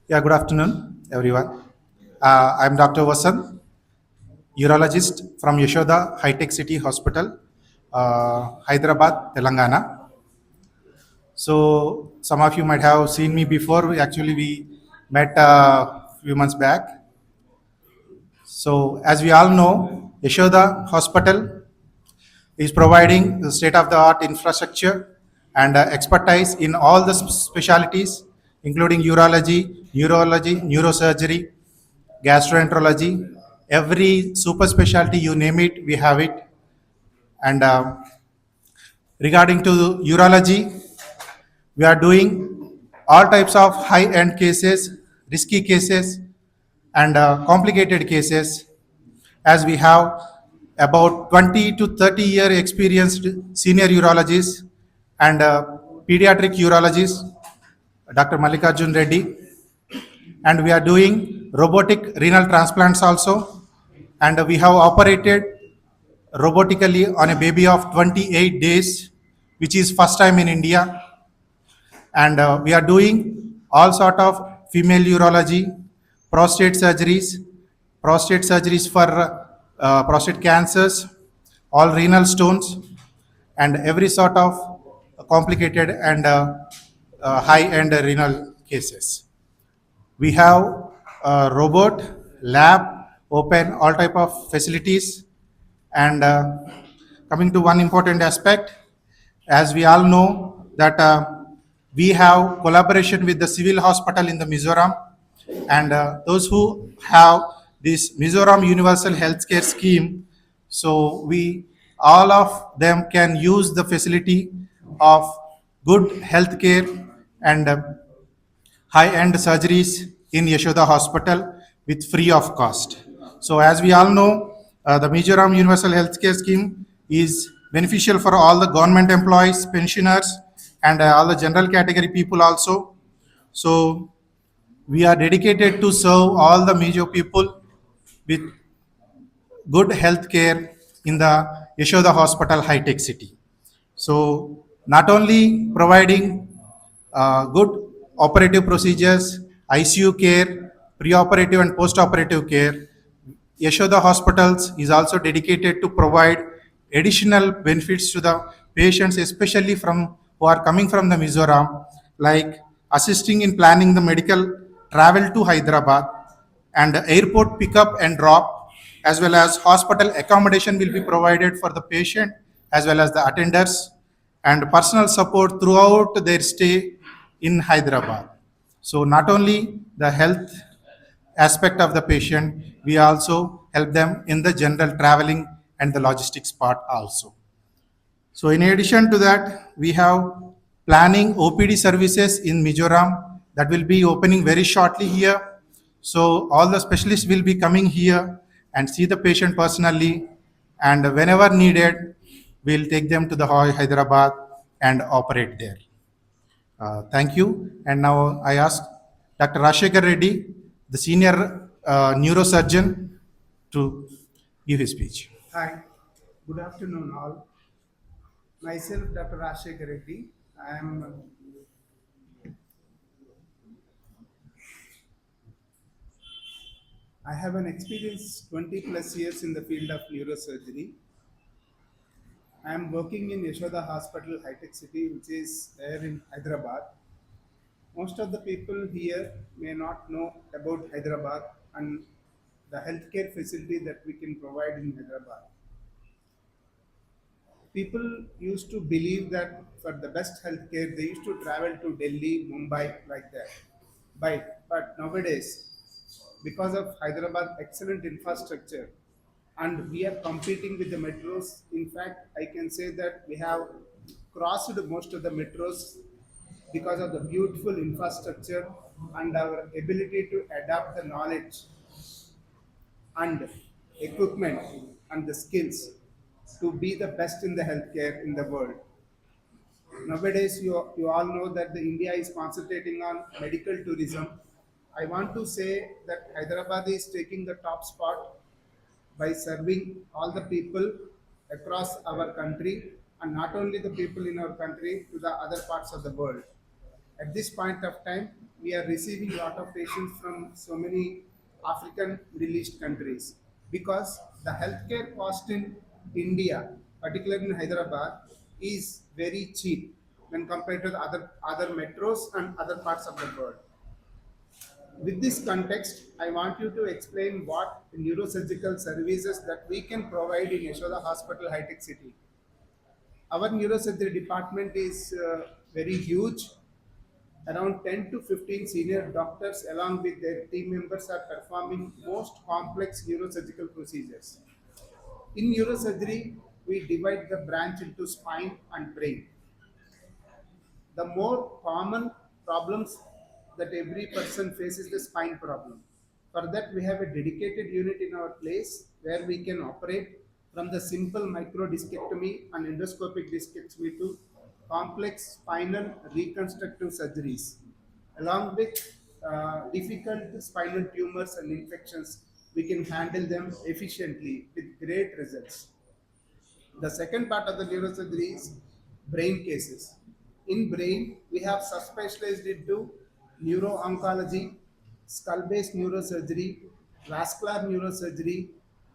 Yeah, good afternoon, everyone. I'm Dr. Vasan, urologist from Yashoda High Tech City Hospital, Hyderabad, Telangana. So, some of you might have seen me before. We met a few months back. So, as we all know, Yashoda Hospital is providing the state-of-the-art infrastructure and expertise in all the specialties, including urology, neurology, neurosurgery, gastroenterology, every super specialty you name it, we have it. And regarding to urology, we are doing all types of high-end cases, risky cases, and complicated cases, as we have about 20 to 30-year experienced senior urologists and pediatric urologist, Dr. Mallikarjun Reddy, and we are doing robotic renal transplants also, and we have operated robotically on a baby of 28 days, which is first time in India. And we are doing all sort of female urology, prostate surgeries, for prostate cancers, all renal stones, and every sort of complicated and high-end renal cases. We have a robot, lab, open all type of facilities, and coming to one important aspect, as we all know that we have collaboration with the civil hospital in the Mizoram, and those who have this Mizoram Universal Healthcare Scheme, so we all of them can use the facility of good healthcare and high-end surgeries in Yashoda Hospital with free of cost. So as we all know, the Mizoram Universal Healthcare Scheme is beneficial for all the government employees, pensioners, and all the general category people also. So we are dedicated to serve all the Mizo people with good health care in the Yashoda Hospital High Tech City. So not only providing good operative procedures, ICU care, pre-operative and post-operative care, Yashoda Hospitals is also dedicated to provide additional benefits to the patients, especially from who are coming from the Mizoram, like assisting in planning the medical travel to Hyderabad and airport pickup and drop, as well as hospital accommodation will be provided for the patient as well as the attenders, and personal support throughout their stay in Hyderabad. So not only the health aspect of the patient, we also help them in the general traveling and the logistics part also. So in addition to that, we have planning OPD services in Mizoram that will be opening very shortly here. So all the specialists will be coming here and see the patient personally, and whenever needed, we'll take them to the Hyderabad and operate there. Thank you. And now I ask Dr. Rashekar Reddy, the senior neurosurgeon, to give his speech. Hi, good afternoon all. Myself, Dr. Rashekar Reddy. I have an experience 20 plus years in the field of neurosurgery. I am working in Yashoda Hospital, High Tech City, which is there in Hyderabad. Most of the people here may not know about Hyderabad and the healthcare facility that we can provide in Hyderabad. People used to believe that for the best healthcare, they used to travel to Delhi, Mumbai, like that. But nowadays, because of Hyderabad excellent infrastructure, and we are competing with the metros. In fact, I can say that we have crossed most of the metros because of the beautiful infrastructure and our ability to adapt the knowledge and equipment and the skills to be the best in the healthcare in the world. Nowadays, you all know that the India is concentrating on medical tourism. I want to say that Hyderabad is taking the top spot by serving all the people across our country, and not only the people in our country to the other parts of the world. At this point of time, we are receiving a lot of patients from so many African Middle East countries because the healthcare cost in India, particularly in Hyderabad, is very cheap when compared to the other metros and other parts of the world. With this context, I want you to explain what neurosurgical services that we can provide in Yashoda Hospital, High Tech City. Our neurosurgery department is very huge. Around 10 to 15 senior doctors, along with their team members, are performing most complex neurosurgical procedures. In neurosurgery, we divide the branch into spine and brain. The more common problems that every person faces the spine problem. For that, we have a dedicated unit in our place where we can operate from the simple micro discectomy and endoscopic discectomy to complex spinal reconstructive surgeries. Along with difficult spinal tumors and infections, we can handle them efficiently with great results. The second part of the neurosurgery is brain cases. In brain, we have subspecialized into neuro-oncology, skull-based neurosurgery, vascular neurosurgery,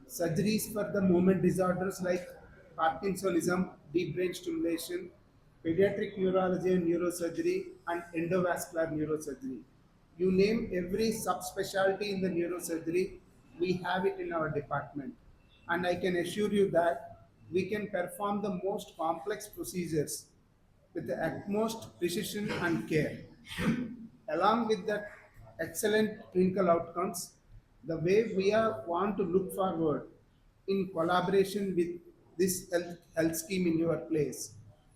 surgeries for the movement disorders like Parkinsonism, deep brain stimulation, pediatric neurology and neurosurgery, and endovascular neurosurgery. You name every subspecialty in the neurosurgery, we have it in our department. And I can assure you that we can perform the most complex procedures with the utmost precision and care. Along with that excellent clinical outcomes, the way we are want to look forward in collaboration with this health scheme in your place.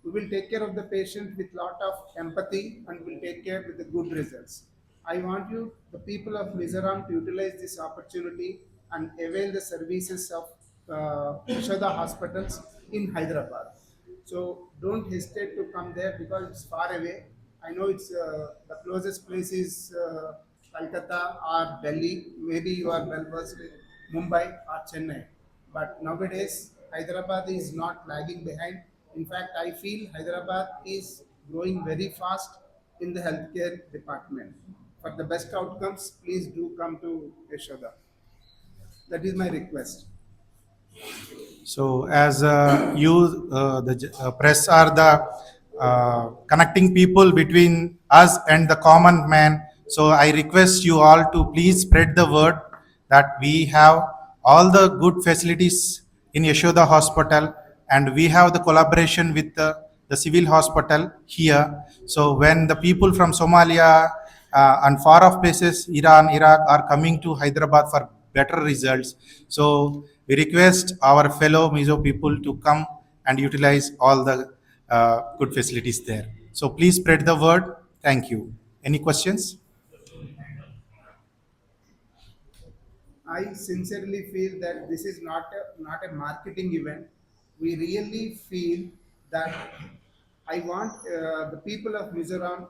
We will take care of the patient with lot of empathy and will take care with the good results. I want you, the people of Mizoram, to utilize this opportunity and avail the services of Yashoda hospitals in Hyderabad. So don't hesitate to come there because it's far away. I know it's the closest place is Calcutta or Delhi. Maybe you are well versed with Mumbai or Chennai. But nowadays, Hyderabad is not lagging behind. In fact, I feel Hyderabad is growing very fast in the healthcare department. For the best outcomes, please do come to Yashoda. That is my request. So, as press are the connecting people between us and the common man. So, I request you all to please spread the word that we have all the good facilities in Yashoda Hospital, and we have the collaboration with the civil hospital here. So, when the people from Somalia and far off places, Iran, Iraq, are coming to Hyderabad for better results. So we request our fellow Mizo people to come and utilize all the good facilities there. So please spread the word. Thank you. Any questions? I sincerely feel that this is not a marketing event. We really feel that I want the people of Mizoram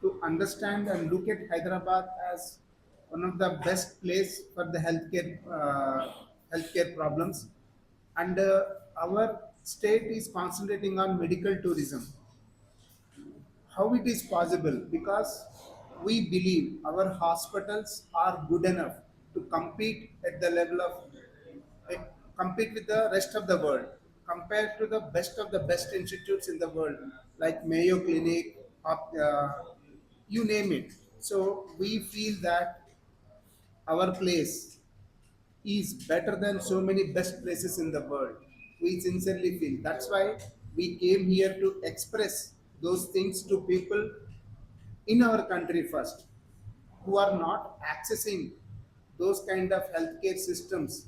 to understand and look at Hyderabad as one of the best place for the healthcare problems, and our state is concentrating on medical tourism. How it is possible? Because we believe our hospitals are good enough to compete at the level of eh, compete with the rest of the world, compared to the best of the best institutes in the world like Mayo Clinic, you name it. So we feel that our place is better than so many best places in the world. We sincerely feel. That's why we came here to express those things to people in our country first, who are not accessing those kind of healthcare systems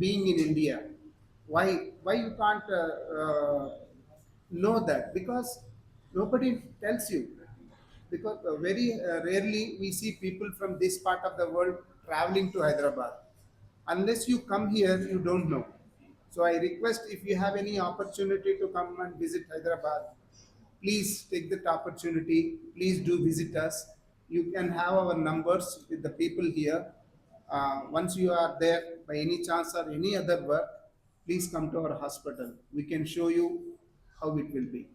being in India. Why you can't know that? Because nobody tells you. Because very rarely we see people from this part of the world traveling to Hyderabad. Unless you come here, you don't know. So I request, if you have any opportunity to come and visit Hyderabad, please take that opportunity. Please do visit us. You can have our numbers with the people here. Once you are there by any chance or any other work, please come to our hospital. We can show you how it will be.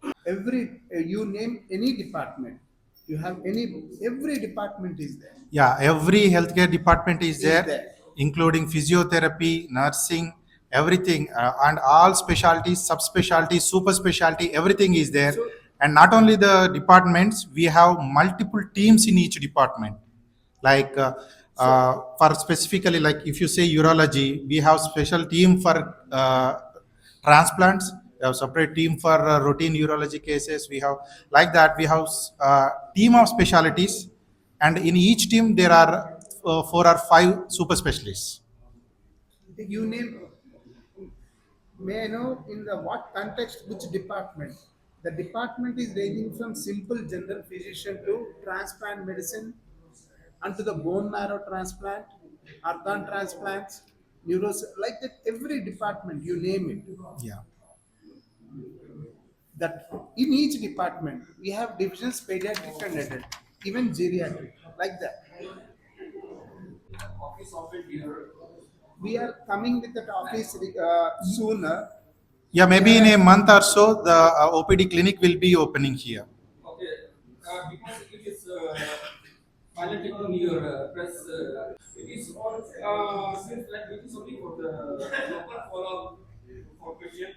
You name any department, you have every department is there. Yeah, every healthcare department is Is there, there. including physiotherapy, nursing, everything, and all specialties, subspecialties, super specialty, everything is there. So- And not only the departments, we have multiple teams in each department. Like for specifically, like if you say urology, we have special team for transplants. We have separate team for routine urology cases. We have like that. We have team of specialties, and in each team there are four or five super specialists. You name, may I know in the what context, which department? The department is ranging from simple general physician to transplant medicine, unto the bone marrow transplant, organ transplants, neuros, like that. Every department, you name it. Yeah. That in each department we have divisions, pediatric and adult, even geriatric, like that. We are coming with that office sooner. Yeah, We maybe in are a month or so, the OPD clinic will be opening here. Okay, because it is piloted in your press, it is all seems like it is only for the local follow-up for patient